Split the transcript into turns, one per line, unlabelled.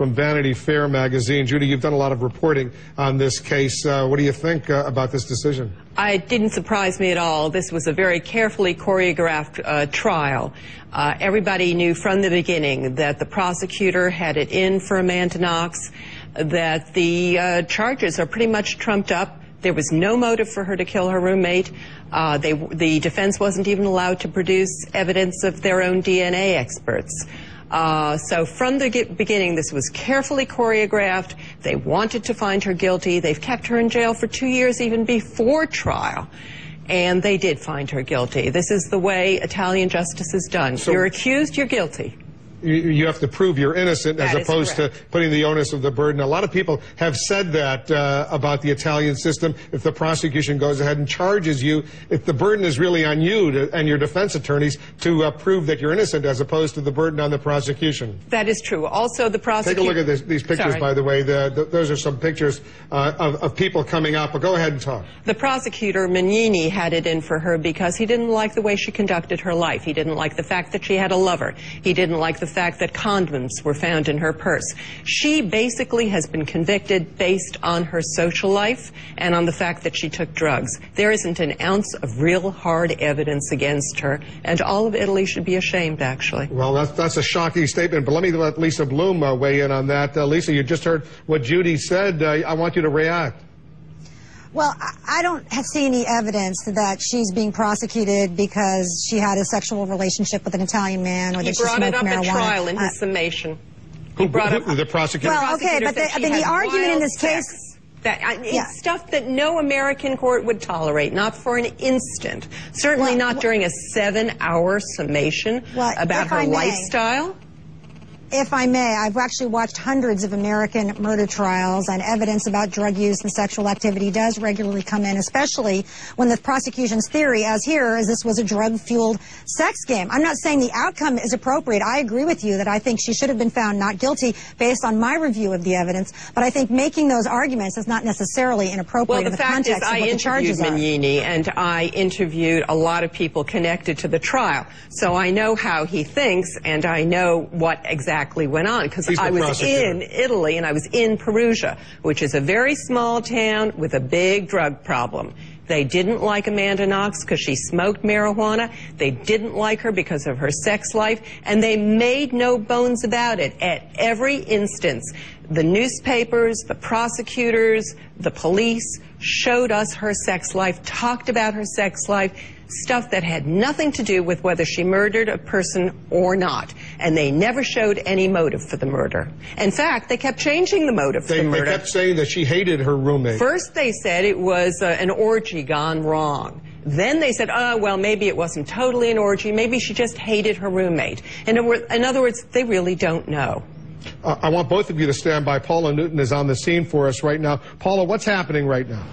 from Vanity Fair magazine. Judy, you've done a lot of reporting on this case. What do you think about this decision?
It didn't surprise me at all. This was a very carefully choreographed trial. Everybody knew from the beginning that the prosecutor had it in for Amanda Knox, that the charges are pretty much trumped up. There was no motive for her to kill her roommate. The defense wasn't even allowed to produce evidence of their own DNA experts. So from the beginning, this was carefully choreographed. They wanted to find her guilty. They've kept her in jail for 2 years, even before trial. And they did find her guilty. This is the way Italian justice is done. So you're accused, you're guilty.
You have to prove you're innocent
as
opposed to putting the onus of the burden. A lot of people have said that about the Italian system. If the prosecution goes ahead and charges you, if the burden is really on you and your defense attorneys to prove that you're innocent as opposed to the burden on the prosecution.
That is true. Also, the prosecution...
Take a look at these pictures, by the way. Those are some pictures of people coming out, but go ahead and talk.
The prosecutor, Mignini, had it in for her because he didn't like the way she conducted her life. He didn't like the fact that she had a lover. He didn't like the fact that condoms were found in her purse. She basically has been convicted based on her social life and on the fact that she took drugs. There isn't an ounce of real hard evidence against her, and all of Italy should be ashamed, actually.
Well, that's a shocking statement, but let me let Lisa Bloom weigh in on that. Lisa, you just heard what Judy said. I want you to react.
Well, I don't see any evidence that she's being prosecuted because she had a sexual relationship with an Italian man or that she smoked marijuana.
He brought it up at trial in his summation.
Who brought up the prosecutor?
Well, okay, but the argument in this case...
It's stuff that no American court would tolerate, not for an instant. Certainly not during a 7-hour summation about her lifestyle.
If I may, I've actually watched hundreds of American murder trials, and evidence about drug use and sexual activity does regularly come in, especially when the prosecution's theory, as here, is this was a drug-fueled sex game. I'm not saying the outcome is appropriate. I agree with you that I think she should have been found not guilty based on my review of the evidence, but I think making those arguments is not necessarily inappropriate in the context of what the charges are.
Well, the fact is I interviewed Mignini, and I interviewed a lot of people connected to the trial, so I know how he thinks, and I know what exactly went on, because I was in Italy and I was in Perugia, which is a very small town with a big drug problem. They didn't like Amanda Knox because she smoked marijuana. They didn't like her because of her sex life, and they made no bones about it. At every instance, the newspapers, the prosecutors, the police showed us her sex life, talked about her sex life, stuff that had nothing to do with whether she murdered a person or not. And they never showed any motive for the murder. In fact, they kept changing the motive for the murder.
They kept saying that she hated her roommate.
First they said it was an orgy gone wrong. Then they said, oh, well, maybe it wasn't totally an orgy. Maybe she just hated her roommate. In other words, they really don't know.
I want both of you to stand by. Paula Newton is on the scene for us right now. Paula, what's happening right now?